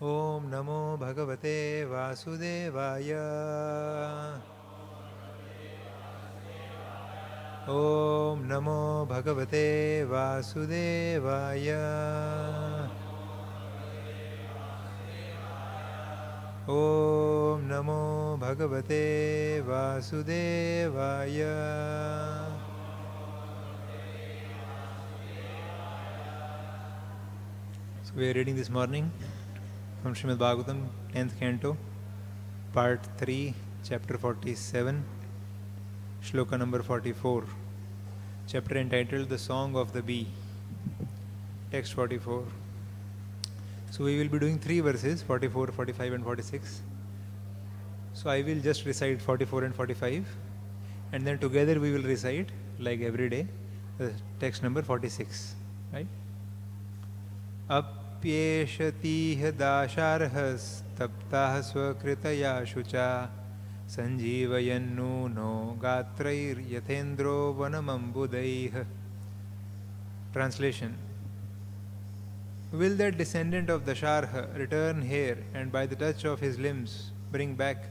Om Namo Bhagavate Vasudevaya. Om Namo Bhagavate Vasudevaya. Om Namo Bhagavate Vasudevaya. So we are reading this morning from Srimad Bhagavatam, 10th Canto, Part 3, Chapter 47, Shloka number 44. Chapter entitled The Song of the Bee. Text 44. So we will be doing 3 verses, 44, 45 and 46. So I will just recite 44 and 45, and then together we will recite, like every day, the text number 46. Right? Apyeshatīh dāsharhastaptah svakritaya shucha sanjeevayannu no gatrair yathendro vanamambudaih. Translation. Will that descendant of Dasharha return here and by the touch of his limbs bring back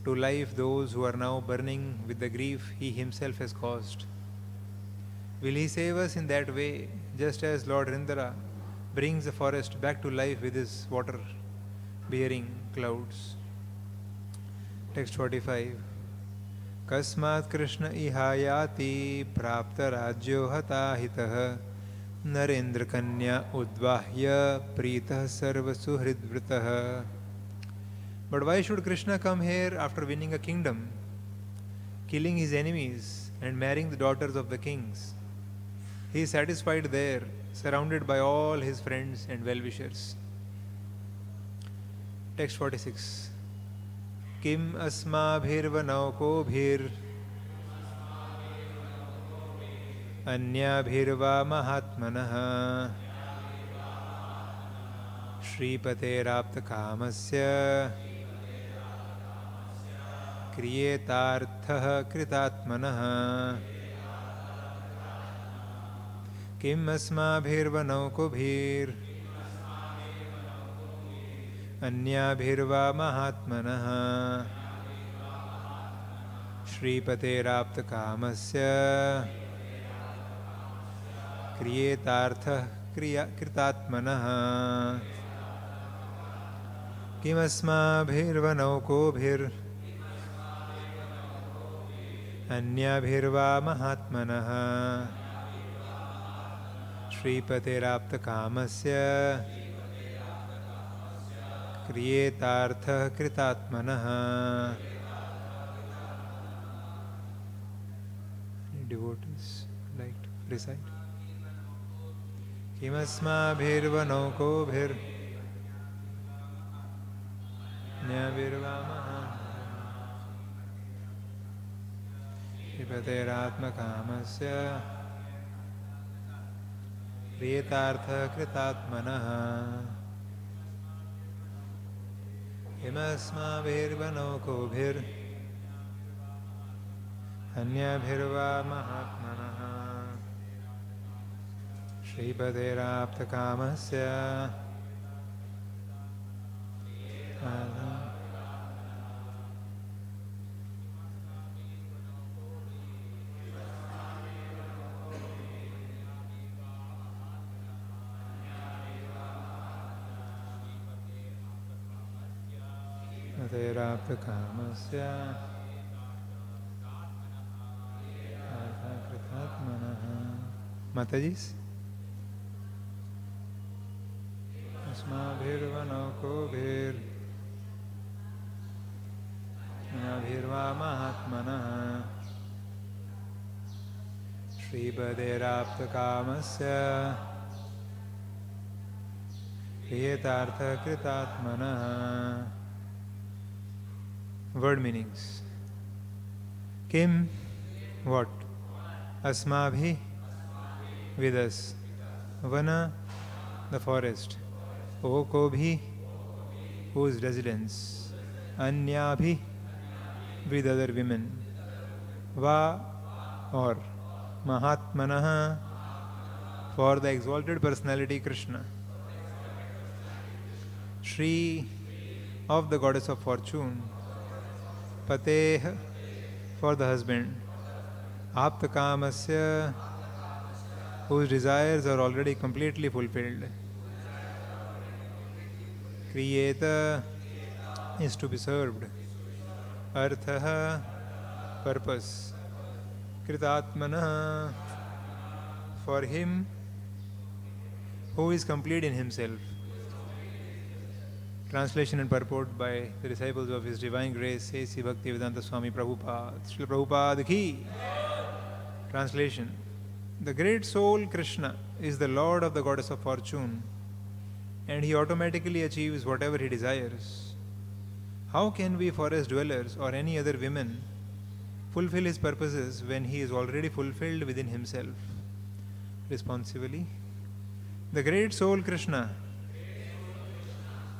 to life those who are now burning with the grief he himself has caused? Will he save us in that way, just as Lord Rindara brings the forest back to life with his water-bearing clouds? Text 45. Kasmat Krishna ihayati prapta rajyo hatahitah Narendra Kanya Udvahya Pritah Sarva Suhridvritah. But why should Krishna come here after winning a kingdom, killing his enemies and marrying the daughters of the kings? He is satisfied there, surrounded by all his friends and well-wishers. Text 46. Kim asmabhirvanaukobhir Anyabhirva mahatmanah Shripaterapta kamasya Kriyetarthah kritatmanah. Kim asmabhirvanaukobhir Anyabhirva mahatmanah Shripaterapta kamasya Kriyetarthah kritatmanah. Kim asmabhirvanaukobhir Anyabhirva mahatmanah Shripaterapta kamasya Kriyetarthah kritatmanah. Any devotees like to recite? Kim asmabhirvanaukobhir Anyabhirva mahatmanah Shripateratma kamasya Kriyetarthah kritatmanah. Kim asmabhirvanaukobhir Anyabhirva mahatmanah Shripaterapta kamasya Shripaterapta kamasya Matajis? Asmabhirvanaukobhir Anyabhirva mahatmanah Shripaterapta kamasya Kriyetarthah kritatmanah. Word meanings. Kim, what? Asmabhi, with us. Vana, the forest. Okobhi, whose residence. Anyabhi, with other women. Va, or. Mahatmanah, for the exalted personality Krishna. Shri of the goddess of fortune, Pateh for the husband, Aptakamasya whose desires are already completely fulfilled, Kriyeta is to be served, Arthaha purpose, Kritatmana for him who is complete in himself. Translation and purport by the disciples of His Divine Grace, A.C. Bhaktivedanta Swami Prabhupada. Srila Prabhupada ki. Translation. The great soul Krishna is the Lord of the goddess of fortune, and he automatically achieves whatever he desires. How can we forest dwellers or any other women fulfill his purposes when he is already fulfilled within himself? Responsively. The great soul Krishna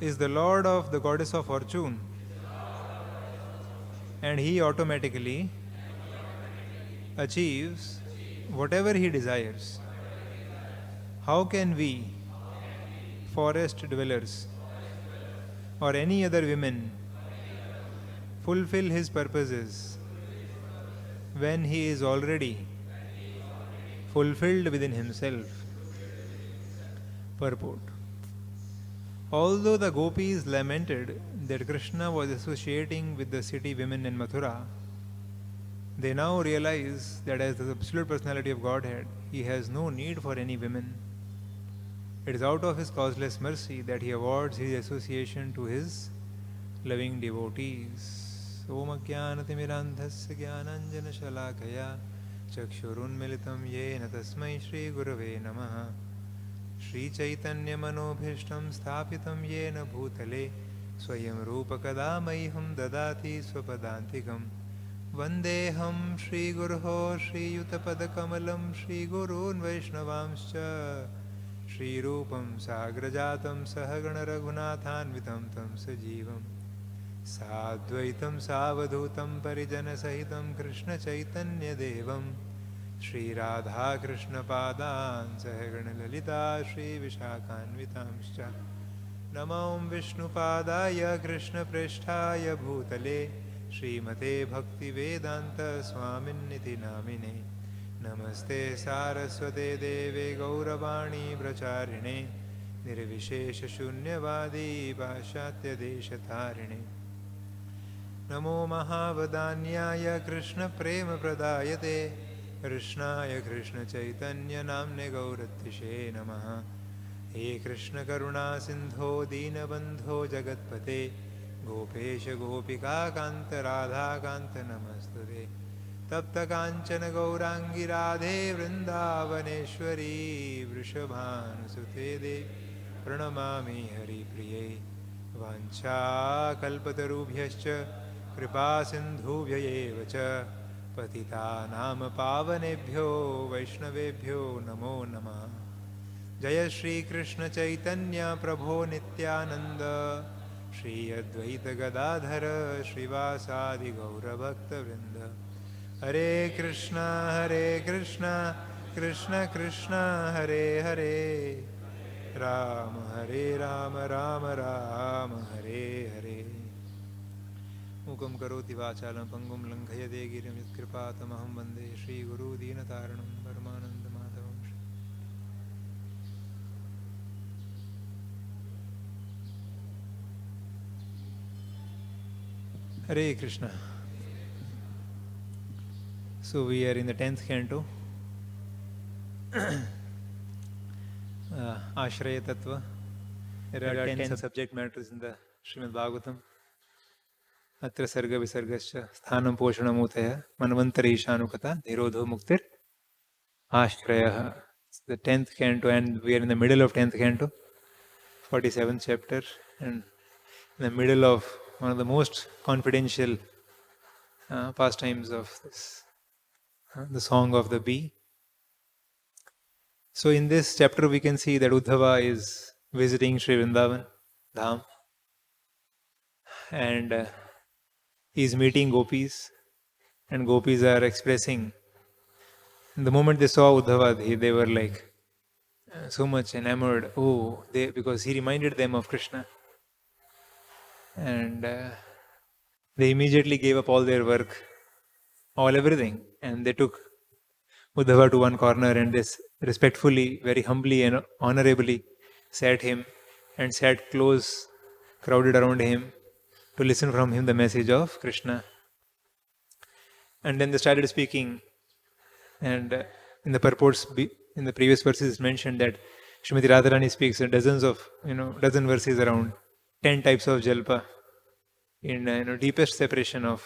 is the Lord of the goddess of fortune, and he automatically achieves whatever he desires. How can we, forest dwellers or any other women, fulfill his purposes when he is already fulfilled within himself? Purport. Although the gopis lamented that Krishna was associating with the city women in Mathura, they now realize that as the absolute personality of Godhead, he has no need for any women. It is out of his causeless mercy that he awards his association to his loving devotees. Om Ajnanatirandhasya Jnananjana Shalakaya Chakshurunmilitam Yena Tasmai Shri Gurave Namaha Shri Chaitanya Manobhishtam Sthapitam Yena Bhutale Swayam Rupakada Maiham Dadati Swapadantikam Vandeham Shri Guruho Shri Yutapadakamalam Shri Gurun Vaishnavamscha Shri Rupam Sagrajatam Sahagana Raghunathanvitam Tam Sajivam Sadvaitam Savadhutam Parijana Sahitam Krishna Chaitanya Devam Shri Radha Krishna Padan Sahagana Lalita Shri Vishakhanvitamscha Namam Vishnu Padaya Krishna Preshthaya Bhutale Srimate Bhakti Vedanta Swaminiti Namine Namaste Saraswate Deve Gauravani Bracharine Nirvishesha Shunyavadi Pashatya Deshatarine Namo Mahavadanyaya Krishna Prema Pradayate Krishnaya Krishna Chaitanya Namne Gauratishe Namaha He Krishna Karuna Sindho Deenabandho Jagatpate Gopesha Gopika Kanta Radha Kanta Namastude Tapta Kanchana Gaurangi Radhe Vrindavaneshwari Vrishabhanusute De Pranamami Hari Priye Vancha Kalpatarubhyascha Kripa Sindhubhyayev Cha Patita Nama Pavanebhyo Vaishnavebhyo Namo Namah Jaya Shri Krishna Chaitanya Prabho Nityananda Shri Advaita Gadadhara Srivasadi Gaura Bhakta Vrinda Hare Krishna Krishna Krishna Hare Hare Rama Hare Rama Rama Rama Hare Hare Mukam karoti vachalam pangum langhayate girim yatkripātamaham vande Shri Guru Deenataranam Paramananda Madhavam. Hare Krishna. So we are in the 10th canto, Ashraya Tattva. There are 10 subject matters in the Srimad Bhagavatam. Atra sarga visargascha sthanam poshanamutaya manvantari shanukata nirodho muktir ashraya. It's the 10th canto and we are in the middle of 10th canto, 47th chapter, and in the middle of one of the most confidential pastimes of this, the song of the bee. So in this chapter we can see that Uddhava is visiting Sri Vrindavan Dham, and he is meeting gopis, and gopis are expressing. The moment they saw Uddhava, they were like so much enamored. Because he reminded them of Krishna. And they immediately gave up all their work, everything, and they took Uddhava to one corner and they respectfully, very humbly and honorably sat him and sat close, crowded around him to listen from him the message of Krishna. And then they started speaking, and in the purports, in the previous verses, it's mentioned that Srimati Radharani speaks dozens of, dozen verses around, 10 types of jalpa in deepest separation of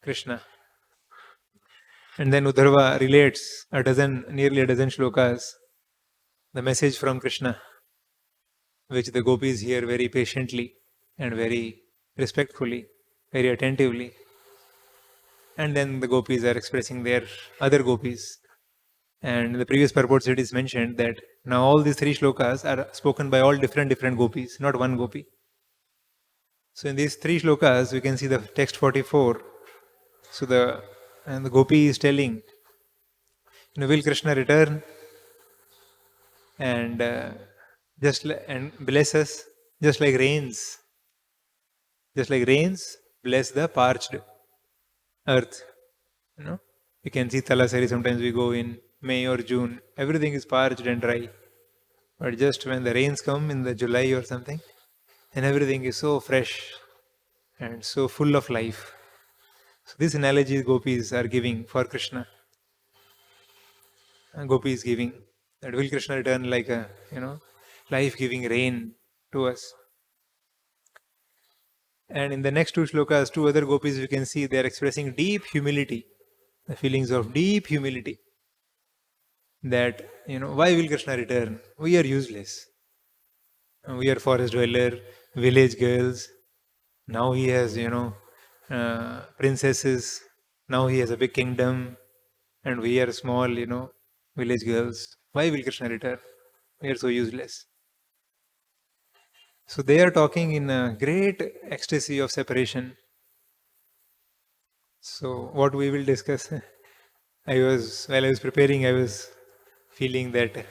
Krishna. And then Uddhava relates nearly a dozen shlokas, the message from Krishna, which the gopis hear very patiently and very respectfully, very attentively. And then the gopis are expressing their other gopis. And in the previous purports it is mentioned that now all these 3 shlokas are spoken by all different gopis, not one gopi. So in these 3 shlokas we can see the text 44. So the gopi is telling, will Krishna return and and bless us just like rains? Just like rains bless the parched earth. You can see Talasari, sometimes we go in May or June, everything is parched and dry. But just when the rains come in the July or something, and everything is so fresh and so full of life. So this analogy gopis are giving for Krishna. And gopi is giving that will Krishna return like a life-giving rain to us. And in the next 2 shlokas, 2 other gopis, you can see they are expressing deep humility, the feelings of deep humility. That, why will Krishna return? We are useless. We are forest dweller, village girls. Now he has, princesses. Now he has a big kingdom. And we are small, village girls. Why will Krishna return? We are so useless. So they are talking in a great ecstasy of separation. So what we will discuss, while I was preparing, I was feeling that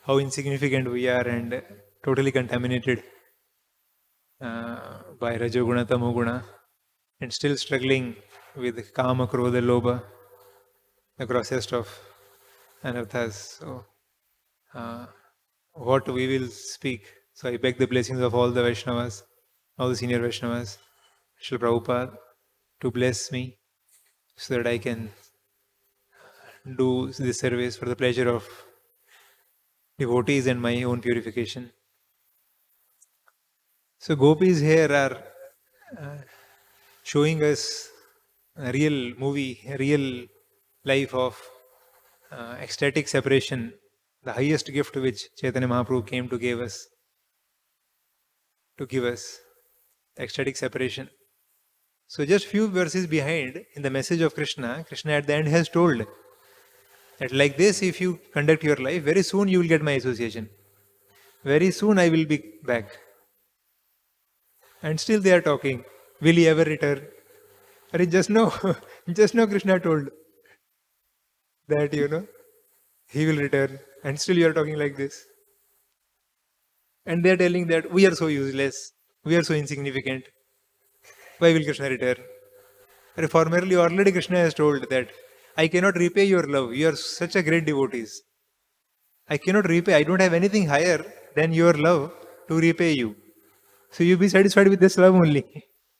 how insignificant we are and totally contaminated by Rajoguna, Tamoguna, and still struggling with Kama, Krodha, Lobha, the grossest of anarthas. So what we will speak. So I beg the blessings of all the Vaishnavas, all the senior Vaishnavas, Srila Prabhupada, to bless me so that I can do this service for the pleasure of devotees and my own purification. So gopis here are showing us a real movie, a real life of ecstatic separation, the highest gift which Chaitanya Mahaprabhu came to give us, ecstatic separation. So just few verses behind, in the message of Krishna, Krishna at the end has told that like this, if you conduct your life, very soon you will get my association. Very soon I will be back. And still they are talking, will he ever return? But just now Krishna told that, he will return. And still you are talking like this. And they are telling that we are so useless, we are so insignificant. Why will Krishna return? But formerly already Krishna has told that I cannot repay your love. You are such a great devotees. I cannot repay. I don't have anything higher than your love to repay you. So you be satisfied with this love only.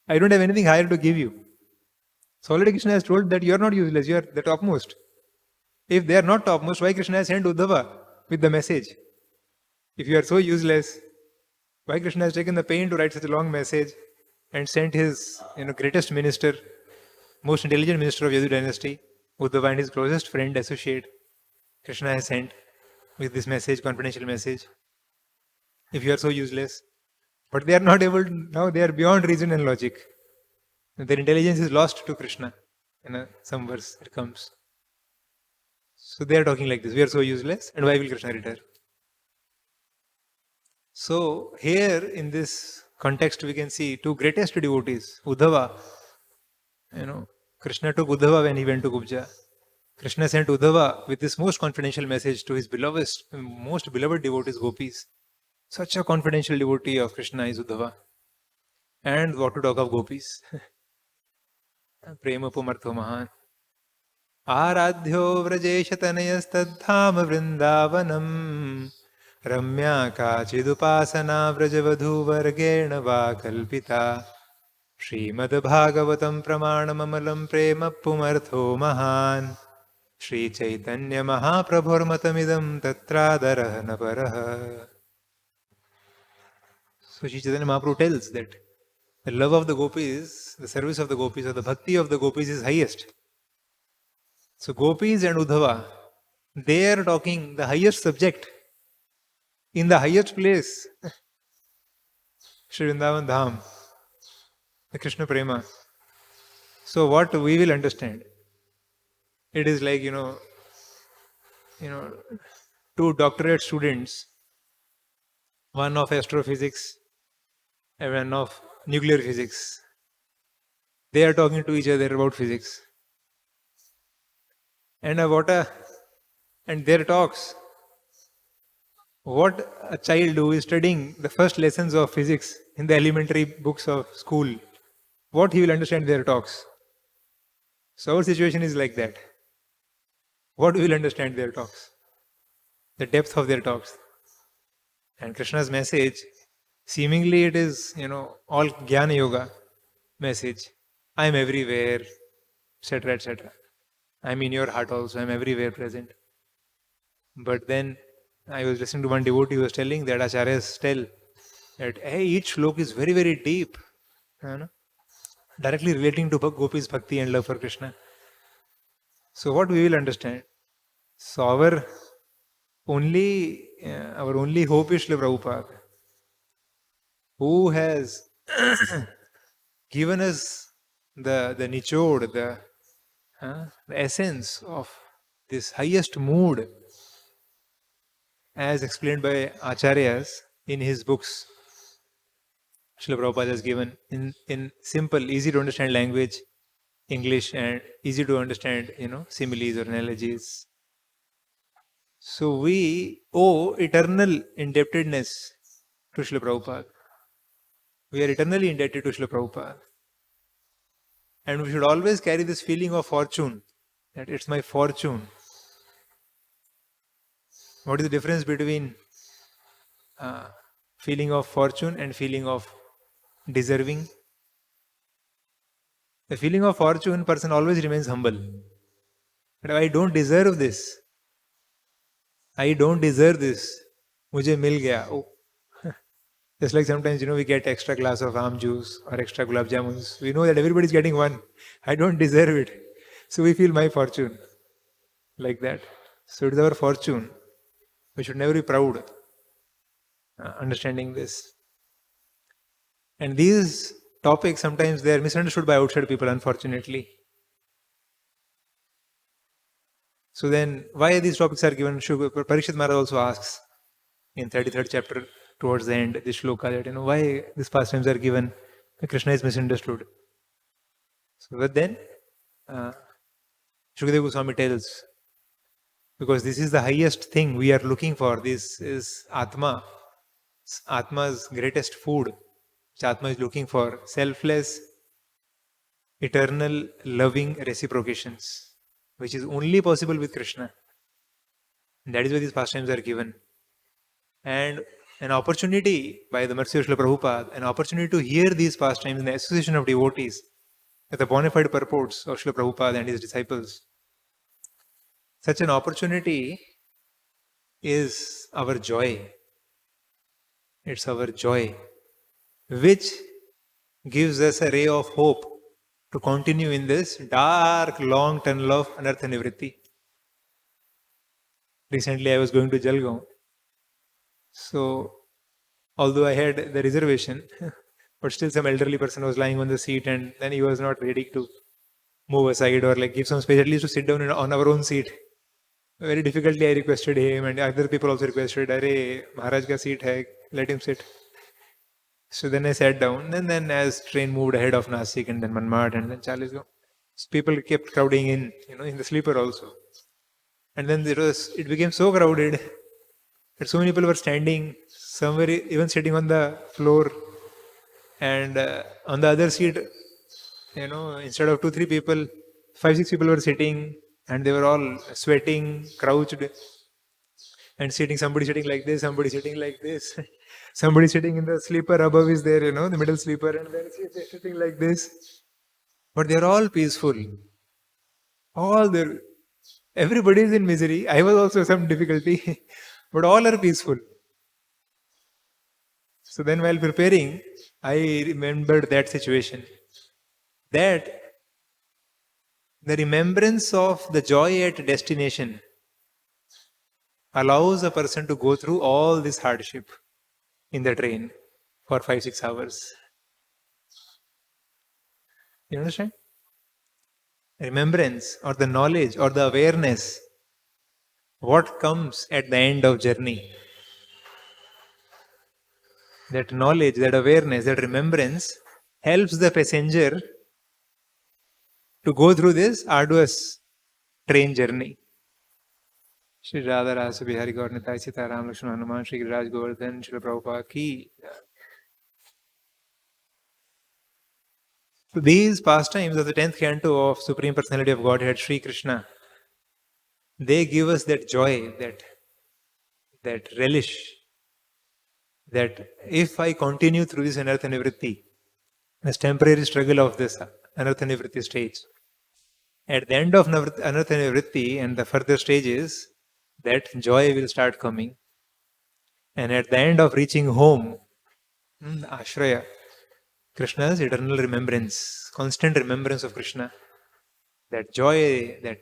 I don't have anything higher to give you. So already Krishna has told that you are not useless. You are the topmost. If they are not topmost, why Krishna has sent Uddhava with the message? If you are so useless, why Krishna has taken the pain to write such a long message and sent his greatest minister, most intelligent minister of Yadu dynasty, Uddhava, and his closest friend, associate, Krishna has sent with this message, confidential message. If you are so useless, but they are not able to, now they are beyond reason and logic. Their intelligence is lost to Krishna. In some verse it comes. So they are talking like this, we are so useless, and why will Krishna return? So here in this context we can see 2 greatest devotees, Uddhava. Krishna took Uddhava when he went to Kubja. Krishna sent Uddhava with this most confidential message to his most beloved devotees, gopis. Such a confidential devotee of Krishna is Uddhava. And what to talk of gopis? Prema pumartho mahan. आराध्यो व्रजेशतनयस्तद्धाम वृन्दावनम् रम्या काचिदुपासना व्रजवधूवर्गेण वा कल्पिता श्रीमद्भागवतं प्रमाणममलं प्रेम पुमर्थो महान् श्रीचैतन्यमहाप्रभुर्मतमिदं तत्रादरः न परः. So Sri Chaitanya Mahaprabhu tells that the love of the gopis, the service of the gopis, or the bhakti of the gopis is highest. So gopis and Uddhava, they are talking the highest subject in the highest place. Shri Vrindavan Dham, the Krishna Prema. So what we will understand, it is like, two doctorate students, one of astrophysics and one of nuclear physics. They are talking to each other about physics. And their talks, what a child who is studying the first lessons of physics in the elementary books of school, what he will understand their talks. So our situation is like that. What we will understand their talks, the depth of their talks. And Krishna's message, seemingly it is, all Jnana Yoga message. I am everywhere, etc., etc. I am in your heart also, I am everywhere present. But then I was listening to one devotee who was telling that Acharyas tell that each slok is very, very deep, directly relating to Gopi's bhakti and love for Krishna. So what we will understand? So our only hope is Srila Prabhupada, who has given us the nichod, the essence of this highest mood, as explained by Acharyas in his books. Srila Prabhupada has given in simple, easy to understand language, English, and easy to understand, similes or analogies. So we owe eternal indebtedness to Srila Prabhupada. We are eternally indebted to Srila Prabhupada. And we should always carry this feeling of fortune, that it's my fortune. What is the difference between feeling of fortune and feeling of deserving? The feeling of fortune, person always remains humble. But I don't deserve this. I don't deserve this. Mujhe mil gaya. Oh. Just like sometimes, we get extra glass of aam juice or extra gulab jamuns. We know that everybody is getting one. I don't deserve it. So we feel my fortune. Like that. So it is our fortune. We should never be proud. Understanding this. And these topics, sometimes they are misunderstood by outside people, unfortunately. So then, why these topics are given? Parikshit Maharaj also asks in 33rd chapter, towards the end, this shloka, that why these pastimes are given, Krishna is misunderstood. So but then, Shukadeva Goswami tells, because this is the highest thing we are looking for. This is Atma. It's Atma's greatest food, which Atma is looking for. Selfless, eternal, loving reciprocations, which is only possible with Krishna. And that is why these pastimes are given. And an opportunity, by the mercy of Srila Prabhupada, an opportunity to hear these pastimes in the association of devotees, with the bona fide purports of Srila Prabhupada and his disciples. Such an opportunity is our joy. It's our joy, which gives us a ray of hope to continue in this dark, long tunnel of anartha nivritti. Recently I was going to Jalgaon. So, although I had the reservation, but still some elderly person was lying on the seat, and then he was not ready to move aside or give some space, at least to sit down on our own seat. Very difficultly I requested him, and other people also requested, Hare, Maharaj ka seat hai, let him sit. So then I sat down, and then as train moved ahead of Nasik and then Manmad and then Chalisgaon, people kept crowding in the sleeper also. And then it became so crowded that so many people were standing, somewhere even sitting on the floor. And on the other seat, instead of 2, 3 people, 5, 6 people were sitting, and they were all sweating, crouched, and sitting. Somebody sitting like this, somebody sitting like this, somebody sitting in the sleeper above is there, the middle sleeper, and then they're sitting like this. But they're all peaceful. All there, everybody is in misery. I was also some difficulty, but all are peaceful. So then, while preparing, I remembered that situation. That the remembrance of the joy at destination allows a person to go through all this hardship in the train for 5, 6 hours. You understand? Remembrance or the knowledge or the awareness, what comes at the end of journey. That knowledge, that awareness, that remembrance helps the passenger to go through this arduous train journey. SriRadhaRasbihariTemple, Nitai, Sita, Ram, Lakshmana, Hanuman, Shri Raj Bhoga, Shri Prabhupada ki. So these pastimes of the 10th canto of Supreme Personality of Godhead, Sri Krishna, they give us that joy, that relish, that if I continue through this anartha nivritti, this temporary struggle of this anartha nivritti stage, at the end of anartha nivritti and the further stages, that joy will start coming. And at the end of reaching home, ashraya, Krishna's eternal remembrance, constant remembrance of Krishna, that joy, that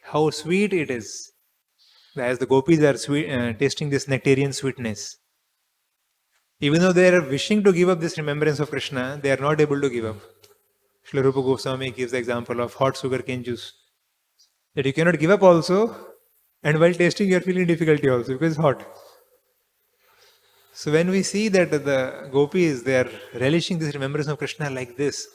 how sweet it is, as the gopis are tasting this nectarian sweetness. Even though they are wishing to give up this remembrance of Krishna, they are not able to give up. Srila Rupa Goswami gives the example of hot sugarcane juice. That you cannot give up also, and while tasting you are feeling difficulty also because it's hot. So when we see that the gopis, they are relishing this remembrance of Krishna like this,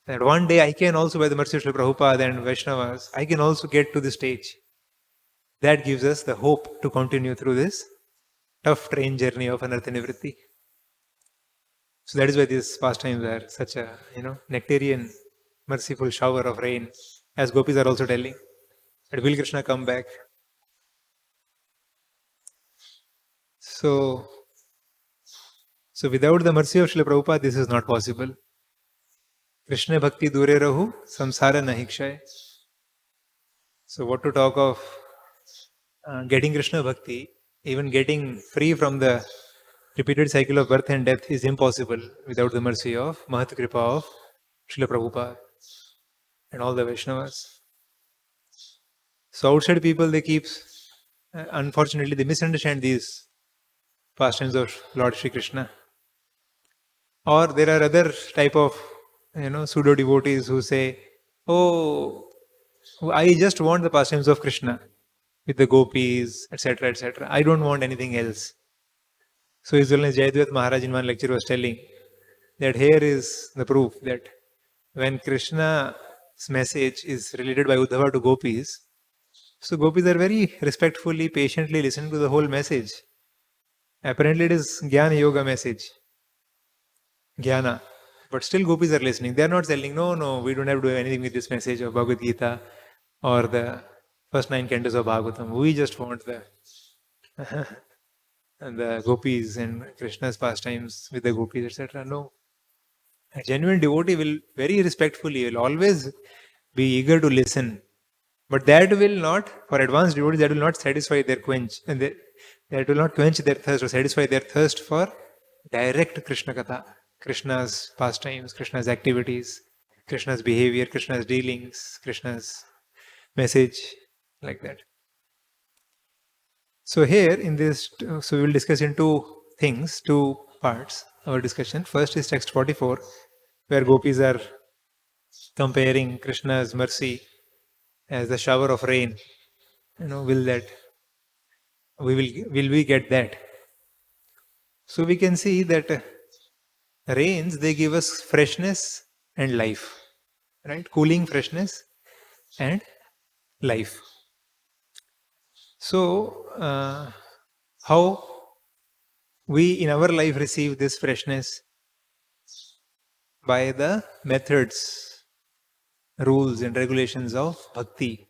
that one day I can also, by the mercy of Srila Prabhupada and Vaishnavas, I can also get to this stage. That gives us the hope to continue through this tough train journey of anartha nivritti. So that is why these pastimes are such a, nectarian, merciful shower of rain, as gopis are also telling. That will Krishna come back? So without the mercy of Srila Prabhupada, this is not possible. Krishna bhakti dure rahu, samsara nahi kshay. So what to talk of getting Krishna bhakti, even getting free from the repeated cycle of birth and death is impossible without the mercy of Mahat Kripa of Srila Prabhupada and all the Vaishnavas. So outside people, they keep, unfortunately, they misunderstand these pastimes of Lord Shri Krishna. Or there are other type of, pseudo devotees who say, "Oh, I just want the pastimes of Krishna with the gopis, etc., etc. I don't want anything else." So His Holiness Jayadvaita Maharaj in one lecture was telling that here is the proof that when Krishna's message is related by Uddhava to gopis, so gopis are very respectfully, patiently listening to the whole message. Apparently it is Jnana Yoga message. Jnana. But still gopis are listening. They are not telling, no, we don't have to do anything with this message of Bhagavad-gita or the first 9 cantos of Bhagavatam. We just want the gopis and Krishna's pastimes with the gopis, etc. No. A genuine devotee will very respectfully, will always be eager to listen. But that will not, for advanced devotees, that will not satisfy their quench. And that will not quench their thirst or satisfy their thirst for direct Krishna Katha. Krishna's pastimes, Krishna's activities, Krishna's behavior, Krishna's dealings, Krishna's message, like that. So here in this, so we will discuss in two parts, our discussion. First is text 44, where gopis are comparing Krishna's mercy as the shower of rain. Will we get that? So we can see that rains, they give us freshness and life, right? Cooling, freshness and life. So how we in our life receive this freshness by the methods, rules and regulations of bhakti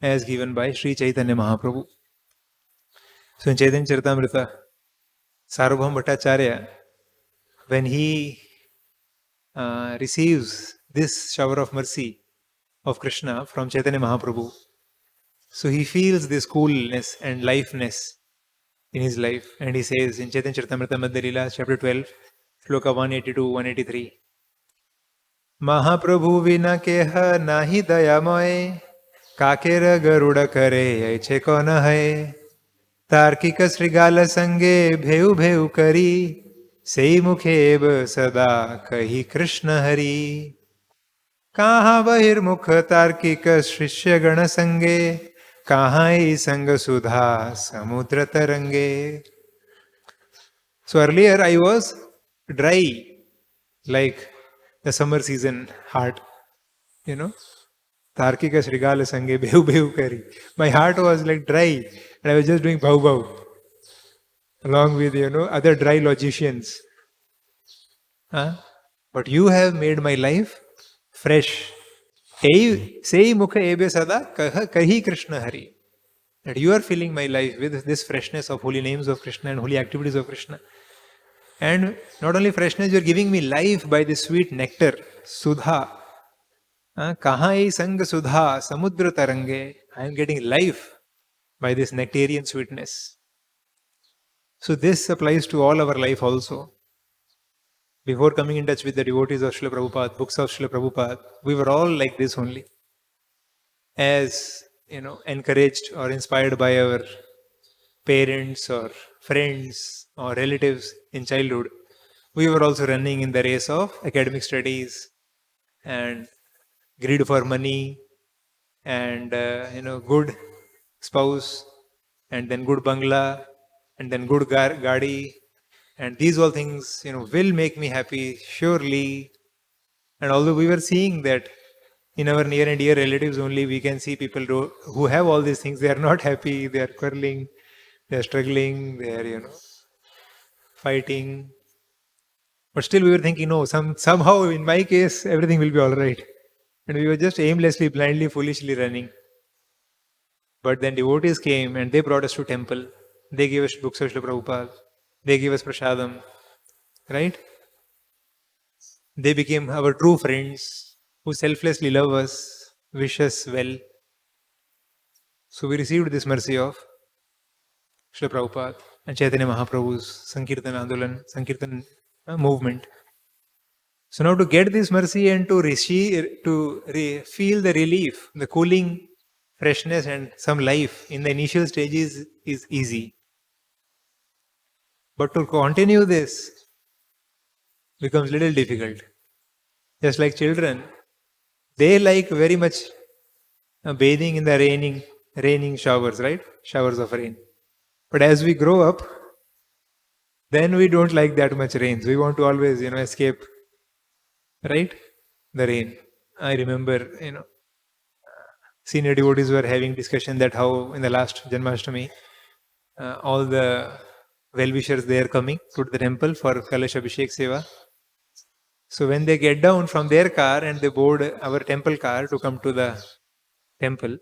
as given by Sri Chaitanya Mahaprabhu. So in Chaitanya Charitamrita, Sarvabhauma Bhattacharya, when he receives this shower of mercy of Krishna from Chaitanya Mahaprabhu, so he feels this coolness and lifeness in his life, and he says in Chaitanya Charitamrita Madhya Leela, chapter 12, shloka 182-183, Mahaprabhu vina keha nahi dayamoy, kakera garuda kare aiche kona hai, तार्किक श्रृगाल संगे भेउ भेउ करी सेई मुखेब सदा कही कृष्ण हरि कहाँ बहिर्मुख तार्किक शिष्य गण संगे कहाँ ही संग सुधा समुद्र तरंगे. So earlier I was dry like the summer season heart, you know. Tarkika Shrigala Sange Behu Behu Kari. My heart was like dry and I was just doing bhau bhau along with, other dry logicians. Huh? But you have made my life fresh. Sei mukha ebe sada kahi Krishna Hari. That you are filling my life with this freshness of holy names of Krishna and holy activities of Krishna. And not only freshness, you are giving me life by this sweet nectar, Sudha. Kahai sang Sudha samudra tarange. I am getting life by this nectarian sweetness. So this applies to all our life also. Before coming in touch with the devotees of Srila Prabhupada, books of Srila Prabhupada, we were all like this only. As, encouraged or inspired by our parents or friends or relatives in childhood, we were also running in the race of academic studies and greed for money and, good spouse and then good bangla and then good gadi. And these all things, will make me happy, surely. And although we were seeing that in our near and dear relatives only, we can see people who have all these things, they are not happy, they are quarreling, they are struggling, they are, fighting. But still we were thinking, no, somehow in my case, everything will be all right. And we were just aimlessly, blindly, foolishly running. But then devotees came and they brought us to temple. They gave us books of Srila Prabhupada. They gave us prasadam. Right? They became our true friends who selflessly love us, wish us well. So we received this mercy of Srila Prabhupada and Chaitanya Mahaprabhu's Sankirtan Andolan, Sankirtan movement. So now to get this mercy and to feel the relief, the cooling, freshness and some life in the initial stages is easy. But to continue this becomes little difficult. Just like children, they like very much bathing in the raining showers, right? Showers of rain. But as we grow up, then we don't like that much rains. We want to always, escape, right? The rain. I remember, senior devotees were having discussion that how in the last Janmashtami, all the well-wishers, they are coming to the temple for Kalash Abhishek Seva. So when they get down from their car and they board our temple car to come to the temple,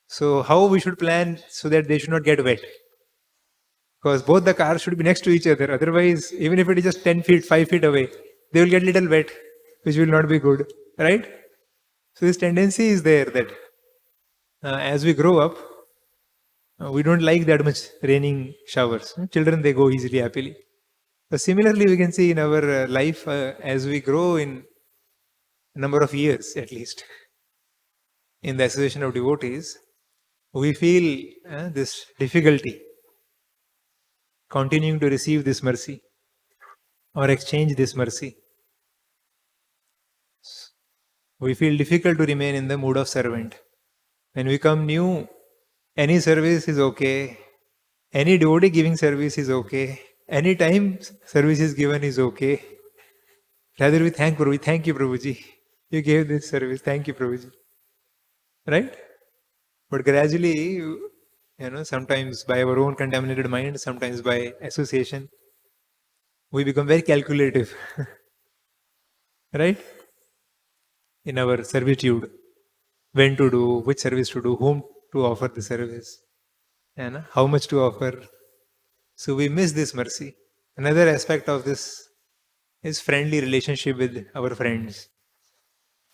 so how we should plan so that they should not get wet? Because both the cars should be next to each other. Otherwise, even if it is just 10 feet, 5 feet away, they will get little wet, which will not be good, right? So this tendency is there that as we grow up, we don't like that much raining showers. Children, they go easily, happily. So similarly, we can see in our life, as we grow in number of years at least, in the association of devotees, we feel this difficulty continuing to receive this mercy or exchange this mercy. We feel difficult to remain in the mood of servant. When we come new, any service is okay. Any devotee giving service is okay. Any time service is given is okay. Rather we thank Prabhuji. Thank you, Prabhuji. You gave this service. Thank you, Prabhuji. Right? But gradually, sometimes by our own contaminated mind, sometimes by association, we become very calculative. right? In our servitude, when to do, which service to do, whom to offer the service, and how much to offer. So we miss this mercy. Another aspect of this is friendly relationship with our friends.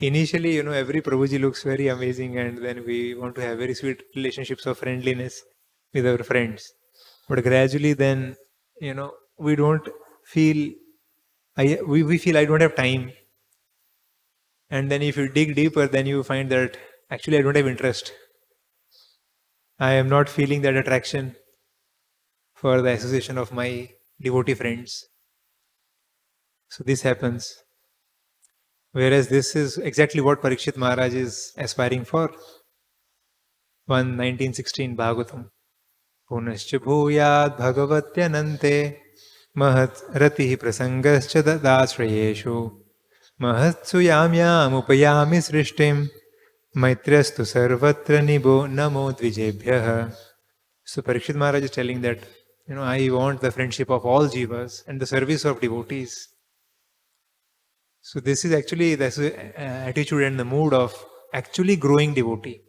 Initially, every Prabhuji looks very amazing, and then we want to have very sweet relationships of friendliness with our friends. But gradually, then, we don't feel, we feel I don't have time. And then if you dig deeper, then you find that actually I don't have interest. I am not feeling that attraction for the association of my devotee friends. So this happens. Whereas this is exactly what Parikshit Maharaj is aspiring for. 1916 Bhagavatam. Punascha bhuyat bhagavatyanante mahat ratihi prasangascha dadashrayeshu mahatsu yamyam upayami srishtim maitrastu sarvatra nibo namo dvijebhyah. So Parikshit Maharaj is telling that, I want the friendship of all jivas and the service of devotees. So this is actually the attitude and the mood of actually growing devotee,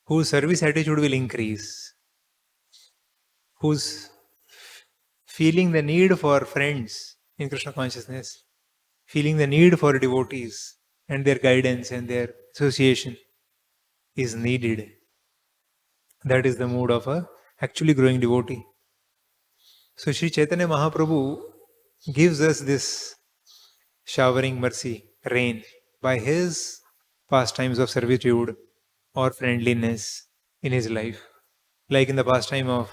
whose service attitude will increase, who's feeling the need for friends in Krishna consciousness, feeling the need for devotees and their guidance and their association is needed. That is the mood of a actually growing devotee. So Sri Chaitanya Mahaprabhu gives us this showering mercy, rain, by his pastimes of servitude or friendliness in his life. Like in the pastime of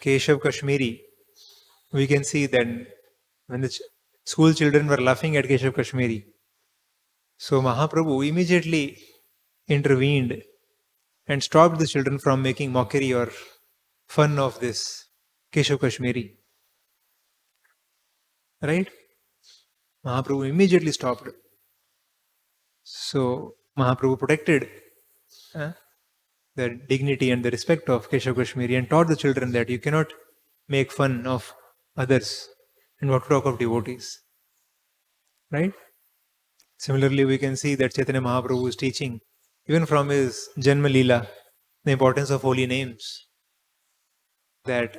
Keshav Kashmiri, we can see that when the school children were laughing at Keshav Kashmiri, so Mahaprabhu immediately intervened and stopped the children from making mockery or fun of this Keshav Kashmiri. Right? Mahaprabhu immediately stopped. So Mahaprabhu protected the dignity and the respect of Keshav Kashmiri and taught the children that you cannot make fun of others and what to talk of devotees. Right? Similarly, we can see that Chaitanya Mahaprabhu is teaching, even from his Janma Leela, the importance of holy names. That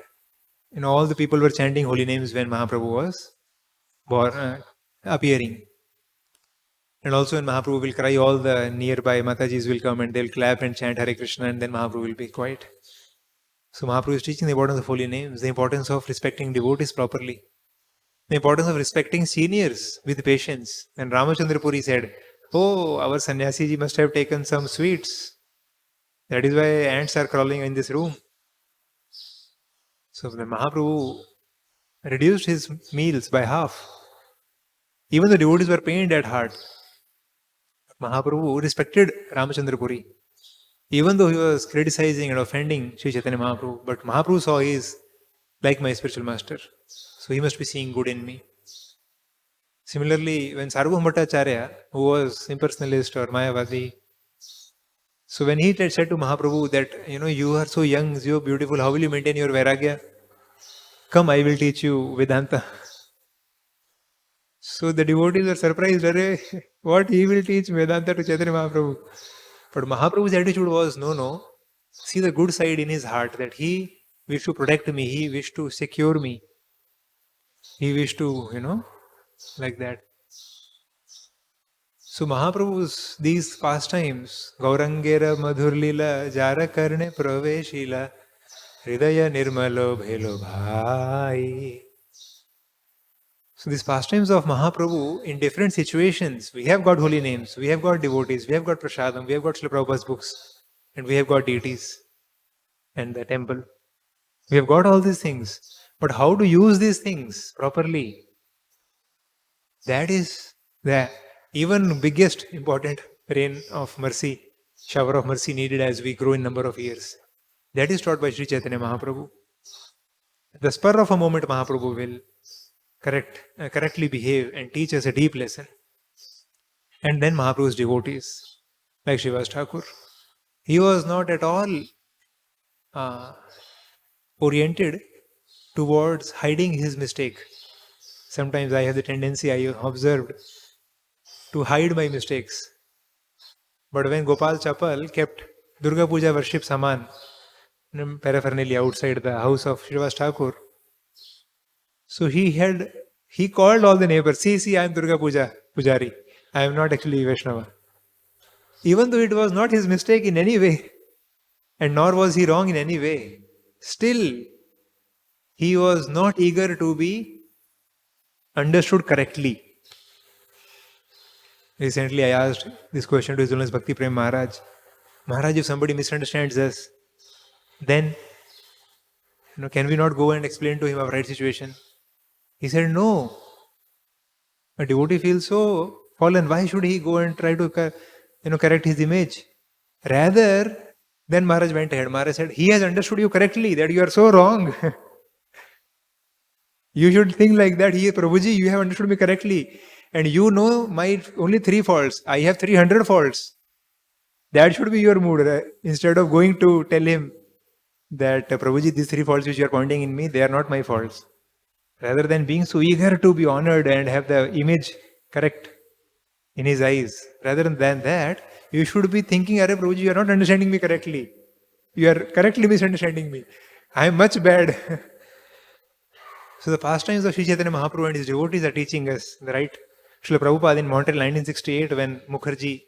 all the people were chanting holy names when Mahaprabhu was appearing. And also when Mahaprabhu will cry, all the nearby Matajis will come and they'll clap and chant Hare Krishna, and then Mahaprabhu will be quiet. So Mahaprabhu is teaching the importance of holy names, the importance of respecting devotees properly, the importance of respecting seniors with patience. And Ramachandra Puri said, "Oh, our sannyasi ji must have taken some sweets. That is why ants are crawling in this room." So the Mahaprabhu reduced his meals by half. Even the devotees were pained at heart. Mahaprabhu respected Ramachandra Puri, even though he was criticizing and offending Sri Chaitanya Mahaprabhu. But Mahaprabhu saw he is like my spiritual master, so he must be seeing good in me. Similarly, when Sarvabhauma Bhattacharya, who was impersonalist or Mayavadi, so when he said to Mahaprabhu that, you are so young, so beautiful, how will you maintain your Vairagya? Come, I will teach you Vedanta. So the devotees were surprised, Hare, what he will teach Vedanta to Chaitanya Mahaprabhu? But Mahaprabhu's attitude was, no, see the good side in his heart, that he wished to protect me, he wished to secure me, he wished to, like that. So Mahaprabhu's these pastimes, Gaurangera Madhurlila, Jara Karne Praveshila, Hridaya Nirmalo Bhelo Bhai. So these pastimes of Mahaprabhu in different situations, we have got holy names, we have got devotees, we have got prasadam, we have got Srila Prabhupada's books, and we have got deities and the temple. We have got all these things. But how to use these things properly? That is the even biggest important rain of mercy, shower of mercy needed as we grow in number of years. That is taught by Sri Chaitanya Mahaprabhu. The spur of a moment, Mahaprabhu will correctly behave and teach us a deep lesson. And then Mahaprabhu's devotees, like Srivas Thakur, he was not at all oriented towards hiding his mistake. Sometimes I have the tendency, I observed, to hide my mistakes. But when Gopal Chapal kept Durga Puja worship saman paraphernalia outside the house of Srivas Thakur, so he called all the neighbors, see, I am Durga Puja Pujari. I am not actually Vaishnava. Even though it was not his mistake in any way, and nor was he wrong in any way, still he was not eager to be understood correctly. Recently, I asked this question to His Holiness Bhakti Prem Maharaj. Maharaj, if somebody misunderstands us, then can we not go and explain to him our right situation? He said, no. A devotee feels so fallen. Why should he go and try to correct his image? Rather, then Maharaj went ahead. Maharaj said, he has understood you correctly, that you are so wrong. You should think like that. Prabhuji, you have understood me correctly. And you know my only 3 faults. I have 300 faults. That should be your mood. Right? Instead of going to tell him that, Prabhuji, these 3 faults which you are pointing in me, they are not my faults. Rather than being so eager to be honored and have the image correct in his eyes, rather than that, you should be thinking, Hare Prabhuji, you are not understanding me correctly. You are correctly misunderstanding me. I am much bad. So the pastimes of Sri Chaitanya Mahaprabhu and his devotees are teaching us the right. Srila Prabhupada in Montreal 1968, when Mukherjee,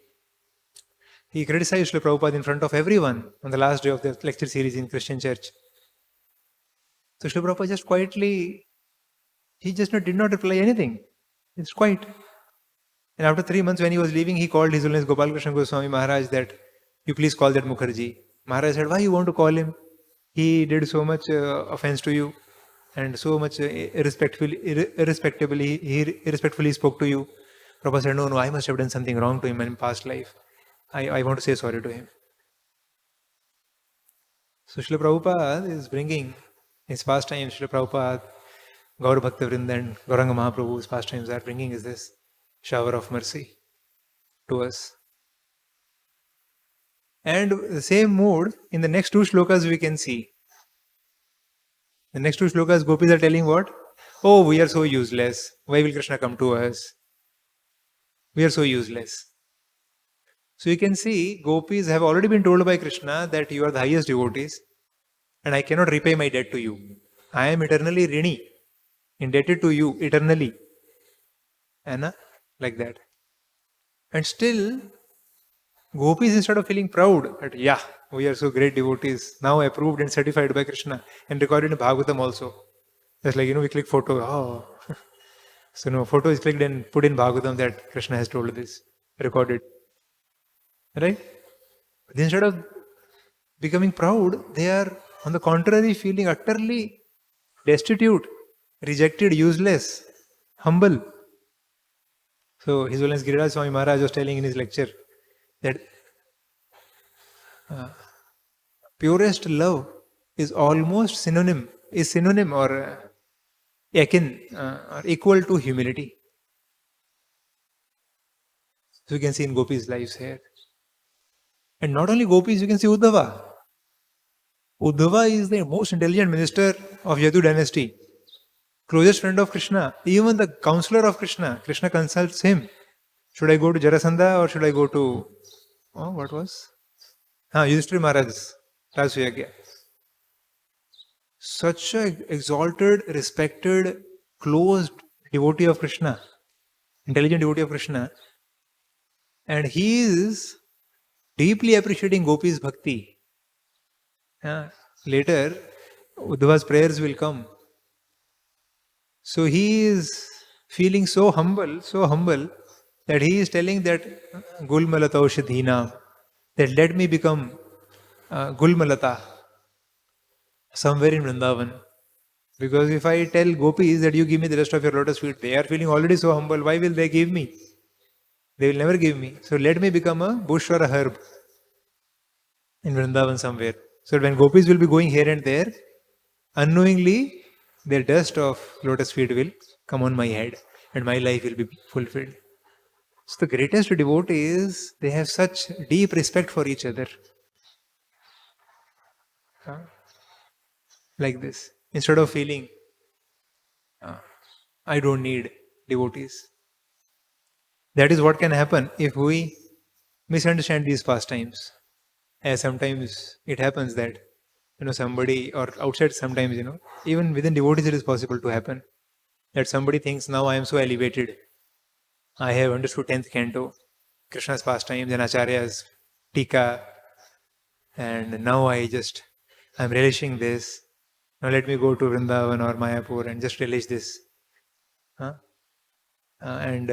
he criticized Srila Prabhupada in front of everyone on the last day of the lecture series in Christian Church. So Srila Prabhupada just quietly, he just did not reply anything. It's quiet. And after 3 months when he was leaving, he called His Holiness Gopal Krishna Goswami Maharaj that, you please call that Mukherjee. Maharaj said, why you want to call him? He did so much offense to you. And so much irrespectfully spoke to you. Prabhupada said, no, I must have done something wrong to him in past life. I want to say sorry to him. So Srila Prabhupada is bringing his pastimes. Srila Prabhupada, Gaur Bhakta Vrinda and Gauranga Mahaprabhu's pastimes are bringing is this shower of mercy to us. And the same mood in the next 2 shlokas we can see. The next 2 shlokas, gopis are telling what? Oh, we are so useless. Why will Krishna come to us? We are so useless. So you can see, gopis have already been told by Krishna that you are the highest devotees and I cannot repay my debt to you. I am eternally rini, indebted to you eternally. And like that. And still, gopis, instead of feeling proud that, yeah, we are so great devotees, now approved and certified by Krishna and recorded in Bhagavatam also. Just like, we click photo, oh. So no, photo is clicked and put in Bhagavatam that Krishna has told this, recorded. Right? But instead of becoming proud, they are on the contrary feeling utterly destitute, rejected, useless, humble. So His Holiness Giriraj Swami Maharaj was telling in his lecture that purest love is almost synonym or akin or equal to humility. So you can see in gopis' lives here. And not only gopis, you can see Uddhava. Uddhava is the most intelligent minister of Yadu dynasty, closest friend of Krishna, even the counselor of Krishna. Krishna consults him. Should I go to Jarasandha or should I go to, what was? Yudhishthira Maharaj's Rajsuyagya. Such an exalted, respected, closed devotee of Krishna, intelligent devotee of Krishna, and he is deeply appreciating Gopi's bhakti. Later, Uddhava's prayers will come. So he is feeling so humble that he is telling that Gulmalata Oshadhina, that let me become Gulmalata somewhere in Vrindavan. Because if I tell gopis that you give me the rest of your lotus feet, they are feeling already so humble, why will they give me? They will never give me. So let me become a bush or a herb in Vrindavan somewhere. So when gopis will be going here and there, unknowingly, the dust of lotus feet will come on my head and my life will be fulfilled. So the greatest devotees, they have such deep respect for each other. Like this. Instead of feeling I don't need devotees. That is what can happen if we misunderstand these pastimes. As sometimes it happens that, somebody or outside sometimes, even within devotees it is possible to happen. That somebody thinks, now I am so elevated. I have understood 10th canto, Krishna's pastimes and Acharya's Tika, and now I'm relishing this. Now let me go to Vrindavan or Mayapur and just relish this. Huh? And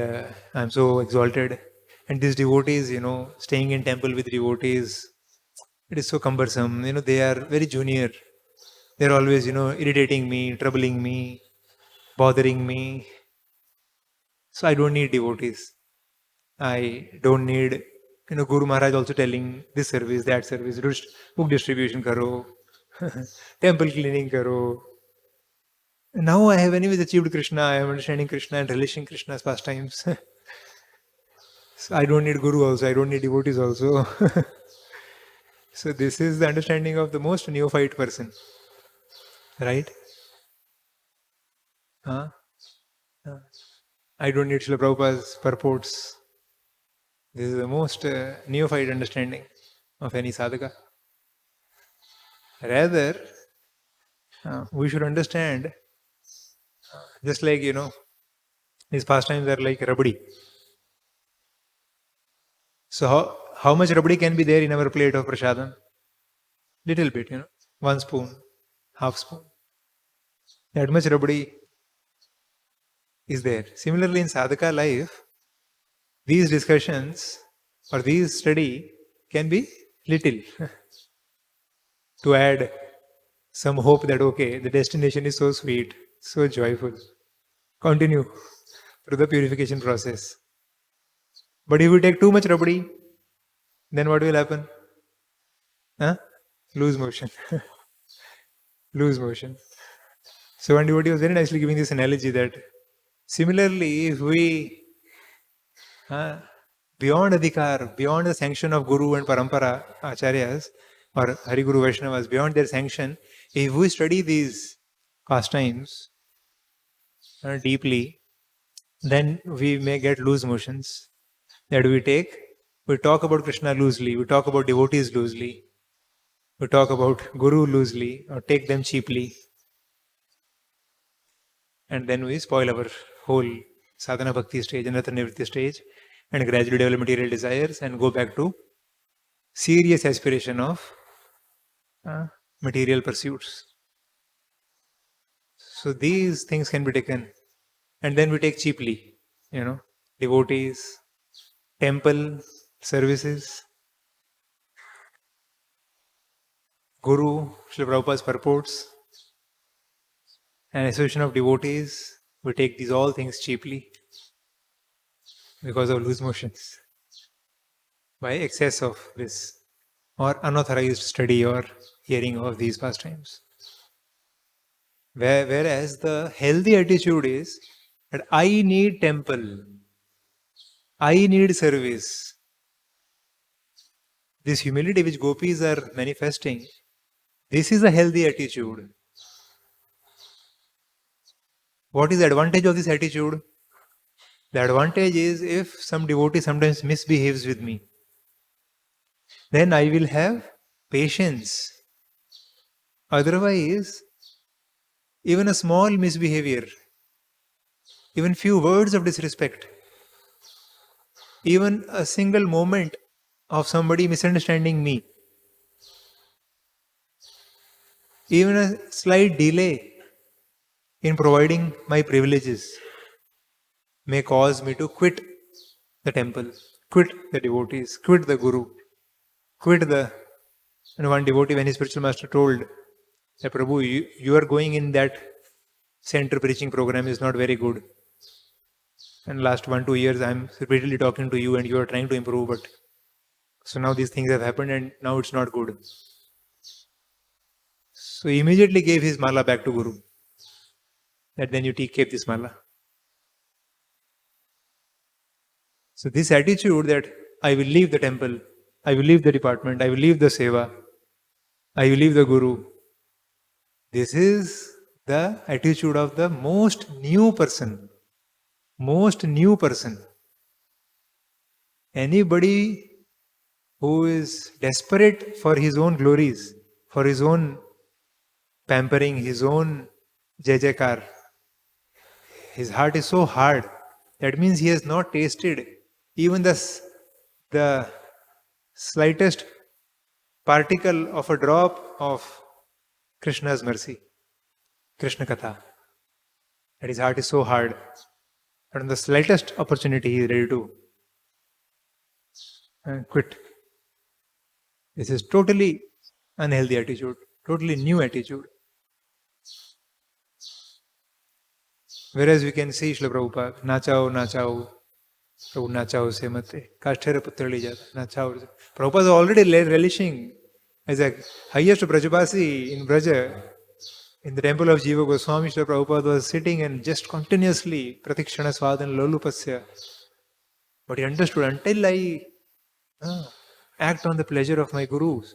I'm so exalted. And these devotees, staying in temple with devotees, it is so cumbersome. They are very junior. They're always, irritating me, troubling me, bothering me. So I don't need devotees. I don't need, Guru Maharaj also telling this service, that service, book distribution karo, temple cleaning karo. Now I have anyways achieved Krishna, I am understanding Krishna and relishing Krishna's pastimes. So I don't need Guru also, I don't need devotees also. So this is the understanding of the most neophyte person. Right? Huh? I don't need Srila Prabhupada's purports. This is the most neophyte understanding of any sadhaka. Rather, we should understand, just like, these pastimes are like rabdi. So how much rabdi can be there in our plate of prasadam? Little bit, 1 spoon, half spoon. That much rabdi is there. Similarly, in sadhaka life, these discussions or these study can be little to add some hope that, okay, the destination is so sweet, so joyful. Continue through the purification process. But if we take too much rabdi, then what will happen? Lose motion. Lose motion. So one devotee was very nicely giving this analogy that similarly, if we beyond adhikar, beyond the sanction of Guru and Parampara Acharyas or Hari Guru Vaishnavas, beyond their sanction, if we study these pastimes deeply, then we may get loose motions that we talk about Krishna loosely, we talk about devotees loosely, we talk about Guru loosely or take them cheaply. And then we spoil our whole sadhana bhakti stage and Rata Nivritti stage and gradually develop material desires and go back to serious aspiration of material pursuits. So these things can be taken and then we take cheaply, devotees, temple services, Guru, Srila Prabhupada's purports, and association of devotees. We take these all things cheaply because of loose motions, by excess of this, or unauthorized study or hearing of these pastimes. Whereas the healthy attitude is that I need temple, I need service. This humility which gopis are manifesting, this is a healthy attitude. What is the advantage of this attitude? The advantage is if some devotee sometimes misbehaves with me, then I will have patience. Otherwise, even a small misbehavior, even few words of disrespect, even a single moment of somebody misunderstanding me, even a slight delay in providing my privileges may cause me to quit the temple, quit the devotees, quit the Guru, quit the... And one devotee, when his spiritual master told that, Prabhu, you are going in that center preaching program is not very good. And last 1-2 years, I'm repeatedly talking to you and you are trying to improve, but so now these things have happened and now it's not good. So he immediately gave his mala back to Guru. That then you keep this mala. So this attitude that I will leave the temple, I will leave the department, I will leave the seva, I will leave the Guru. This is the attitude of the most new person. Most new person. Anybody who is desperate for his own glories, for his own pampering, his own jai-jaikar, his heart is so hard. That means he has not tasted even the slightest particle of a drop of Krishna's mercy, Krishna Katha. That his heart is so hard that on the slightest opportunity he is ready to quit. This is totally unhealthy attitude, totally new attitude. Whereas we can see Srila Prabhupada, nachao, nachao, Prabhu nachao se mate, kasthera putra li jata, nachao. Prabhupada is already relishing as a highest Brajabasi in Braja. In the temple of Jiva Goswami, Srila Prabhupada was sitting and just continuously pratikshana swadhan lolupasya. But he understood, until I act on the pleasure of my gurus,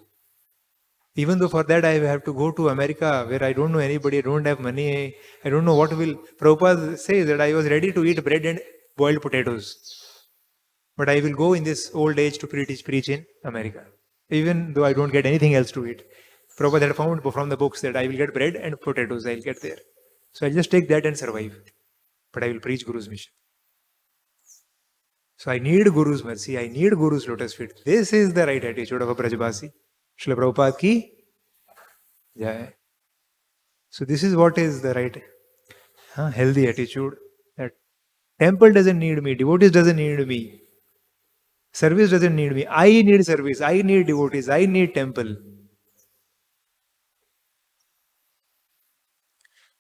even though for that I have to go to America where I don't know anybody, I don't have money, I don't know what will. Prabhupada says that I was ready to eat bread and boiled potatoes. But I will go in this old age to preach in America, even though I don't get anything else to eat. Prabhupada had found from the books that I will get bread and potatoes, I'll get there. So I'll just take that and survive. But I will preach Guru's mission. So I need Guru's mercy, I need Guru's lotus feet. This is the right attitude of a Brajabasi. Srila Prabhupada ki jai. So this is what is the right healthy attitude. That temple doesn't need me, devotees doesn't need me, service doesn't need me. I need service, I need devotees, I need temple.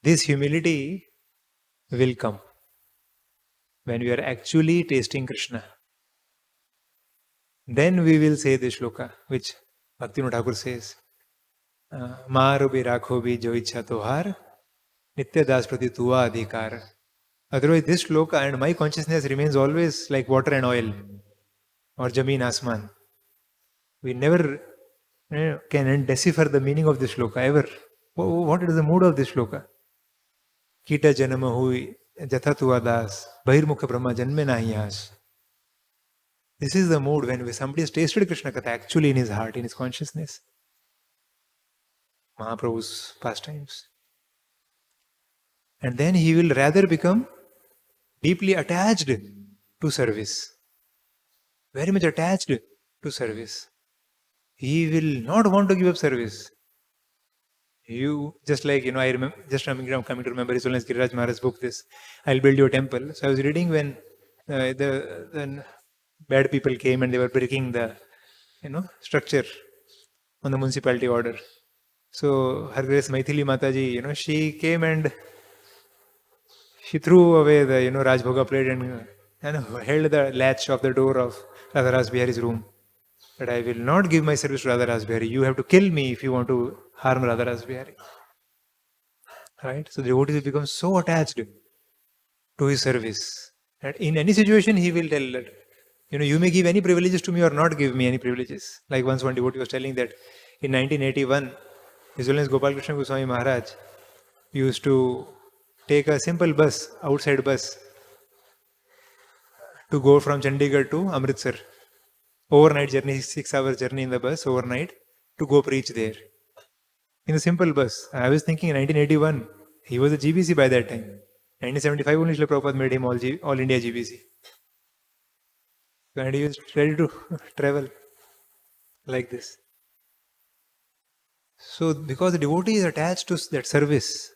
This humility will come when we are actually tasting Krishna. Then we will say this shloka, which Bhaktivinoda Thakur says, Maru bhi rakho bhi jo ichha tohar, nitya das prati tua adhikar. Otherwise, this shloka and my consciousness remains always like water and oil, or Jameen Asman. We never can decipher the meaning of this shloka ever. What is the mood of this shloka? Kita janama hui jatha tua das, bahirmukha brahma janme nahi as. This is the mood when somebody has tasted Krishna Katha actually in his heart, in his consciousness. Mahaprabhu's pastimes. And then he will rather become deeply attached to service. Very much attached to service. He will not want to give up service. You, just like, I remember, I'm coming to remember His Holiness Giriraj Maharaj's book, this, I'll build you a temple. So I was reading when the bad people came and they were breaking the, structure on the municipality order. So Her Grace Maithili Mataji, she came and she threw away the, Raj Bhoga plate and held the latch of the door of RadhaRasbihari's room. But I will not give my service to RadhaRasbihari. You have to kill me if you want to harm RadhaRasbihari. Right? So the devotee will become so attached to his service that in any situation he will tell that, you may give any privileges to me or not give me any privileges. Like once one devotee was telling that in 1981, His Holiness Gopal Krishna Goswami Maharaj used to take a simple bus, outside bus, to go from Chandigarh to Amritsar. Overnight journey, 6 hours journey in the bus overnight to go preach there. In a simple bus. I was thinking in 1981, he was a GBC by that time. 1975 only Srila Prabhupada made him all India GBC. And he was ready to travel like this. So because the devotee is attached to that service.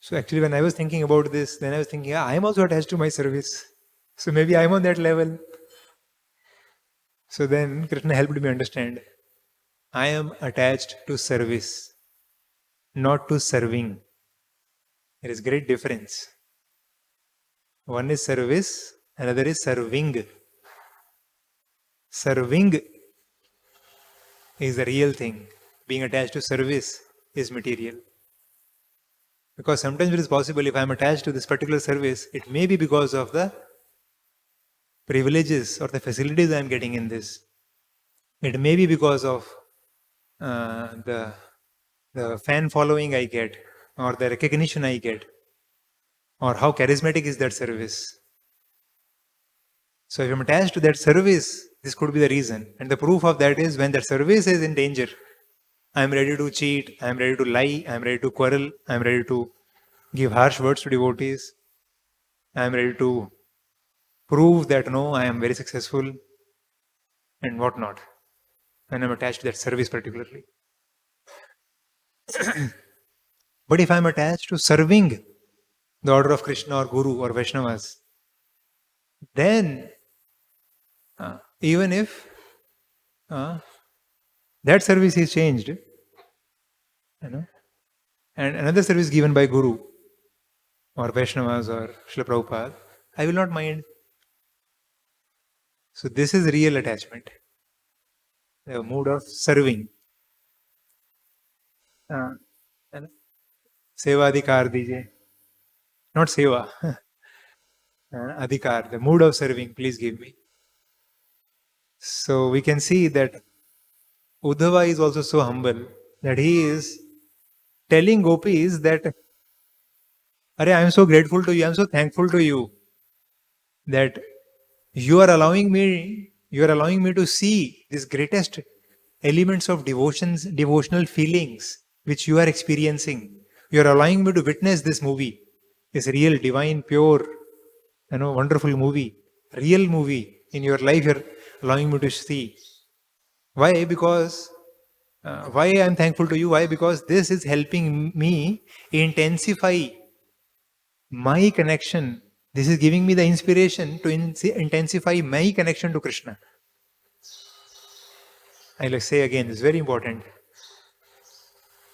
So actually when I was thinking about this, then I was thinking, I am also attached to my service. So maybe I am on that level. So then Krishna helped me understand. I am attached to service, not to serving. There is great difference. One is service, another is serving. Serving is the real thing. Being attached to service is material. Because sometimes it is possible, if I am attached to this particular service, it may be because of the privileges or the facilities I am getting in this. It may be because of the the fan following I get, or the recognition I get, or how charismatic is that service. So if I'm attached to that service, this could be the reason. And the proof of that is when that service is in danger, I'm ready to cheat, I'm ready to lie, I'm ready to quarrel, I'm ready to give harsh words to devotees, I'm ready to prove that no, I am very successful and whatnot. When I'm attached to that service particularly. But if I'm attached to serving the order of Krishna or Guru or Vaishnavas, then even if that service is changed, and another service given by Guru or Vaishnavas or Srila Prabhupada, I will not mind. So this is real attachment, the mood of serving. Seva adhikar dije. Not seva. Adhikar, the mood of serving, please give me. So we can see that Uddhava is also so humble that he is telling gopis that, Hare, I am so grateful to you, I am so thankful to you that you are allowing me to see these greatest elements of devotional feelings which you are experiencing. You are allowing me to witness this movie, this real, divine, pure, wonderful movie, real movie in your life. You are allowing me to see. Why? Because why I am thankful to you? Why? Because this is helping me intensify my connection. This is giving me the inspiration to intensify my connection to Krishna. I'll say again, it's very important.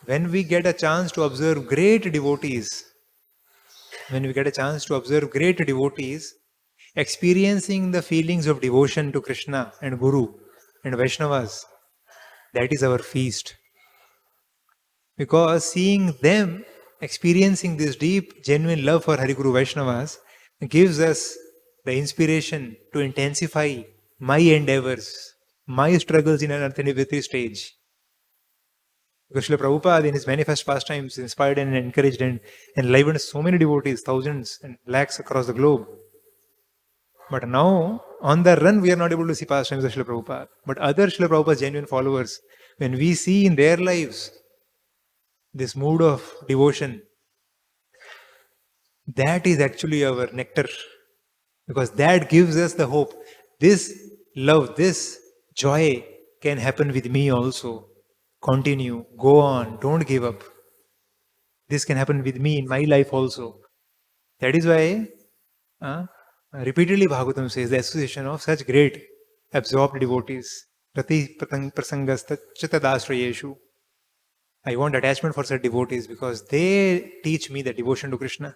When we get a chance to observe great devotees, experiencing the feelings of devotion to Krishna and Guru and Vaishnavas, that is our feast. Because seeing them experiencing this deep, genuine love for Hari Guru Vaishnavas gives us the inspiration to intensify my endeavors, my struggles in an Arthanivritti stage. Because Srila Prabhupada in his manifest pastimes inspired and encouraged and enlivened so many devotees, thousands and lakhs across the globe. But now, on the run, we are not able to see pastimes of Srila Prabhupada. But other Srila Prabhupada's genuine followers, when we see in their lives this mood of devotion, that is actually our nectar. Because that gives us the hope. This love, this joy can happen with me also. Continue, go on, don't give up. This can happen with me in my life also. That is why repeatedly Bhagavatam says the association of such great absorbed devotees. Rati prasangas chitadasrayeshu. I want attachment for such devotees because they teach me the devotion to Krishna.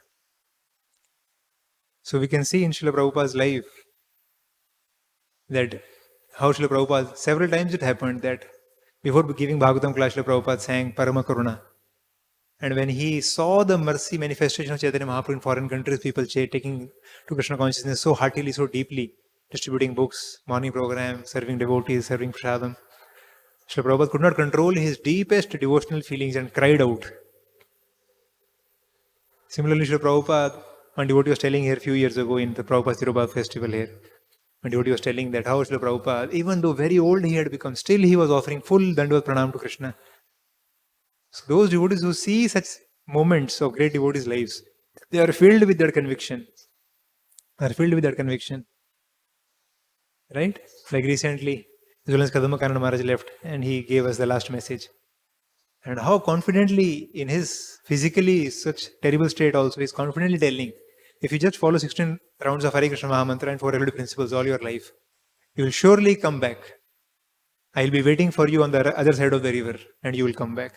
So we can see in Srila Prabhupada's life that how Srila Prabhupada, several times it happened that before giving Bhagavatam class, Srila Prabhupada sang Parama Karuna. And when he saw the mercy manifestation of Chaitanya Mahaprabhu in foreign countries, people taking to Krishna consciousness so heartily, so deeply, distributing books, morning program, serving devotees, serving prasadam, Srila Prabhupada could not control his deepest devotional feelings and cried out. Similarly, Srila Prabhupada, one devotee was telling here a few years ago in the Prabhupada Tirubhav festival here, one devotee was telling that how Srila Prabhupada, even though very old he had become, still he was offering full Dandavat Pranam to Krishna. So those devotees who see such moments of great devotees' lives, they are filled with that conviction. Right? Like recently, His Holiness Kadamba Maharaj left and he gave us the last message. And how confidently, in his physically such terrible state also, he's confidently telling, if you just follow 16 rounds of Hare Krishna Mahamantra and 4 regulative principles all your life, you will surely come back. I will be waiting for you on the other side of the river and you will come back.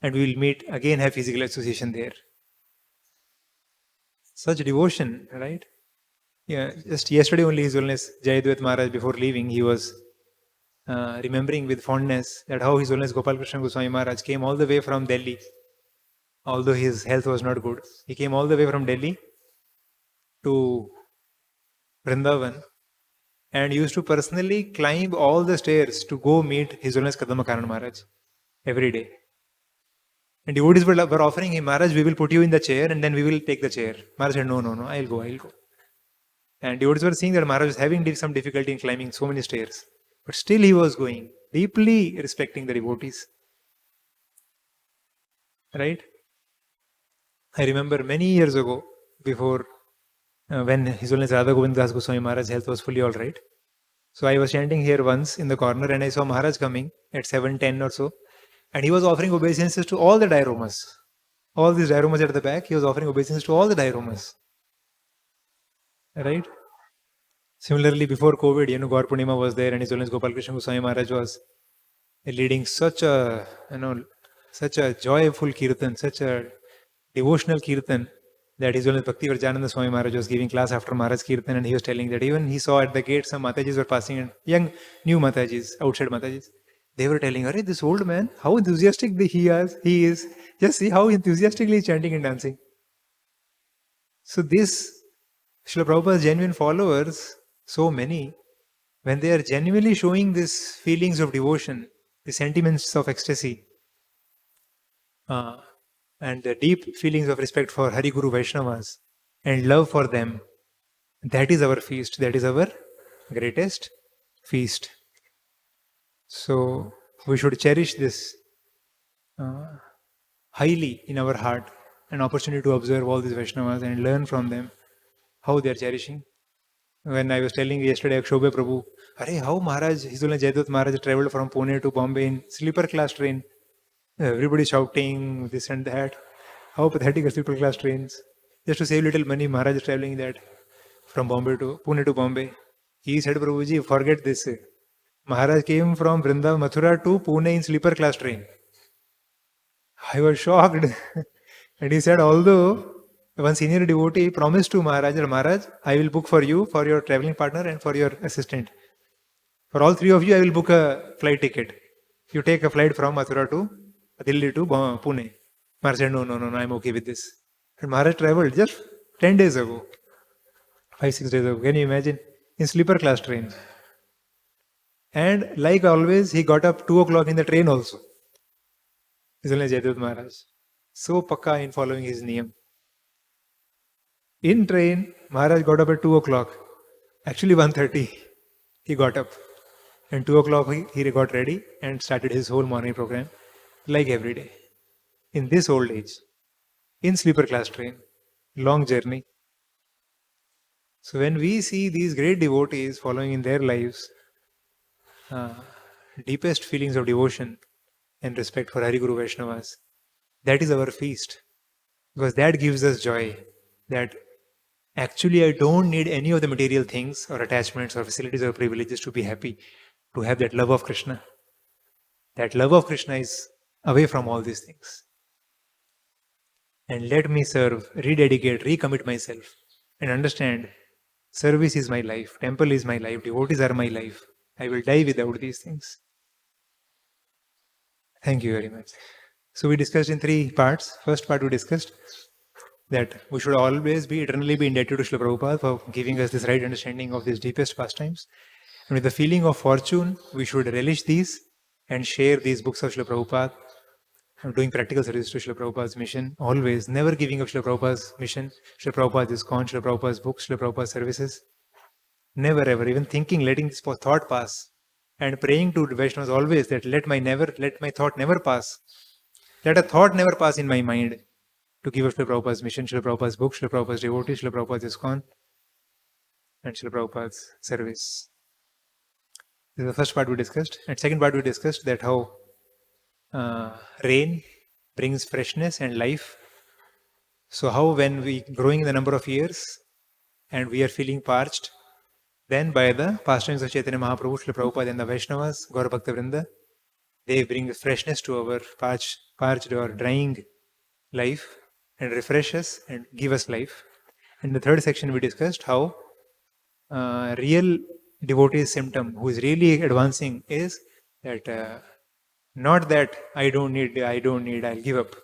And we will meet again, have physical association there. Such devotion, right? Yeah, just yesterday only His Holiness Jayadvaita Maharaj, before leaving, he was remembering with fondness that how His Holiness Gopal Krishna Goswami Maharaj came all the way from Delhi, although his health was not good. He came all the way from Delhi to Vrindavan and used to personally climb all the stairs to go meet His Holiness Kadamba Karan Maharaj every day. And devotees were offering him, Maharaj, we will put you in the chair and then we will take the chair. Maharaj said, no, I'll go. And devotees were seeing that Maharaj was having some difficulty in climbing so many stairs. But still he was going, deeply respecting the devotees. Right? I remember many years ago, before when His Holiness Radha Govind Das Goswami Maharaj's health was fully alright. So I was standing here once in the corner and I saw Maharaj coming at 7:10 or so. And he was offering obeisances to all the dioramas. All these dioramas at the back, he was offering obeisances to all the dioramas. Right? Similarly, before COVID, Gaur Purnima was there and His Holiness Gopal Krishna Goswami Maharaj was leading such a joyful kirtan, such a devotional kirtan, that His Holiness Bhakti Varjananda Swami Maharaj was giving class after Maharaj kirtan, and he was telling that even he saw at the gate some Matajis were passing, and young new Matajis, outside Matajis. They were telling, Hare, this old man, how enthusiastic he is. Just see how enthusiastically he's chanting and dancing. So this, Srila Prabhupada's genuine followers, so many, when they are genuinely showing these feelings of devotion, the sentiments of ecstasy, and the deep feelings of respect for Hari Guru Vaishnavas and love for them, that is our feast, that is our greatest feast. So we should cherish this highly in our heart, an opportunity to observe all these Vaishnavas and learn from them how they are cherishing. When I was telling yesterday, Akshobhya Prabhu, Hare, how Maharaj, His Holiness Jayadut Maharaj traveled from Pune to Bombay in sleeper class train. Everybody shouting this and that. How pathetic are sleeper class trains. Just to save little money, Maharaj is traveling that from Pune to Bombay. He said, Prabhuji, forget this. Maharaj came from Vrindavan, Mathura to Pune in sleeper class train. I was shocked. And he said, although one senior devotee promised to Maharaj, Maharaj, I will book for you, for your traveling partner and for your assistant. For all three of you, I will book a flight ticket. You take a flight from Mathura to Delhi to Pune. Maharaj said, no, I'm okay with this. And Maharaj traveled just 10 days ago. 5-6 days ago. Can you imagine? In sleeper class train. And like always, he got up 2 o'clock in the train also. His Holiness Jayadut Maharaj. So pakka in following his niyam. In train, Maharaj got up at 2 o'clock. Actually 1:30 he got up. And 2 o'clock he got ready and started his whole morning program like every day. In this old age, in sleeper class train, long journey. So when we see these great devotees following in their lives deepest feelings of devotion and respect for Hari Guru Vaishnavas, that is our feast. Because that gives us joy. That actually I don't need any of the material things or attachments or facilities or privileges to be happy, to have that love of Krishna. That love of Krishna is away from all these things. And let me serve, rededicate, recommit myself and understand service is my life, temple is my life, devotees are my life. I will die without these things. Thank you very much. So we discussed in 3 parts. First part we discussed that we should always be eternally be indebted to Srila Prabhupada for giving us this right understanding of these deepest pastimes. And with the feeling of fortune, we should relish these and share these books of Srila Prabhupada, doing practical service to Srila Prabhupada's mission, always, never giving up Srila Prabhupada's mission, Srila Prabhupada's ISKCON, Srila Prabhupada's books, Srila Prabhupada's services. Never ever, even thinking, letting this thought pass, and praying to Vaishnavas always that let my thought never pass. Let a thought never pass in my mind to give up Srila Prabhupada's mission, Srila Prabhupada's books, Srila Prabhupada's devotees, Srila Prabhupada's ISKCON, and Srila Prabhupada's service. This is the first part we discussed. And second part we discussed that how rain brings freshness and life. So how when we growing in the number of years and we are feeling parched, then by the pastimes of Chaitanya Mahaprabhu, Srila Prabhupada and the Vaishnavas, Gaura Bhakta Vrinda, they bring freshness to our parched or drying life and refresh us and give us life. In the third section we discussed how real devotee's symptom who is really advancing is that not that I don't need, I'll give up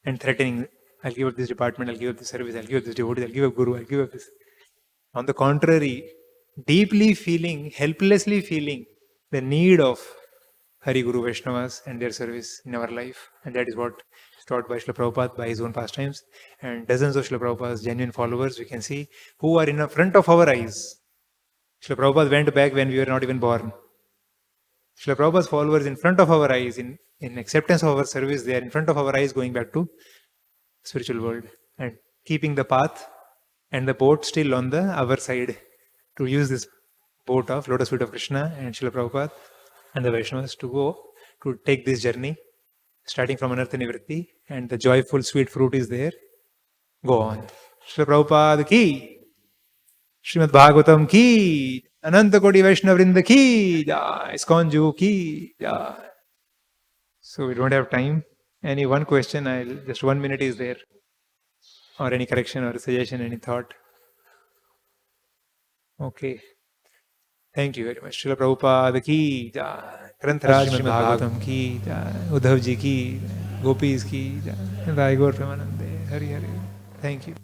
and threatening, I'll give up this department, I'll give up this service, I'll give up this devotee, I'll give up Guru, I'll give up this. On the contrary, deeply feeling, helplessly feeling the need of Hari Guru Vaishnavas and their service in our life. And that is what taught by Srila Prabhupada by his own pastimes, and dozens of Srila Prabhupada's genuine followers, we can see, who are in the front of our eyes. Srila Prabhupada went back when we were not even born. Srila Prabhupada's followers in front of our eyes, in acceptance of our service, they are in front of our eyes going back to spiritual world and keeping the path and the boat still on the other side to use this boat of Lotus Feet of Krishna and Srila Prabhupada and the Vaishnavas to go to take this journey starting from Anartha Nivritti, and the joyful sweet fruit is there. Go on. Srila Prabhupada ki, Srimad Bhagavatam ki, Ananta Koti Vaishnava Vrinda ki, ISKCON Juhu ki. So we don't have time. Any one question, just 1 minute is there. Or any correction or suggestion, any thought? Okay. Thank you very much. Srila Prabhupada ki, Granth Raj Bhagavatam ki, Uddhav ji ki, Gopis ki, Rai Gaur Premanande, Hari Hari. Thank you.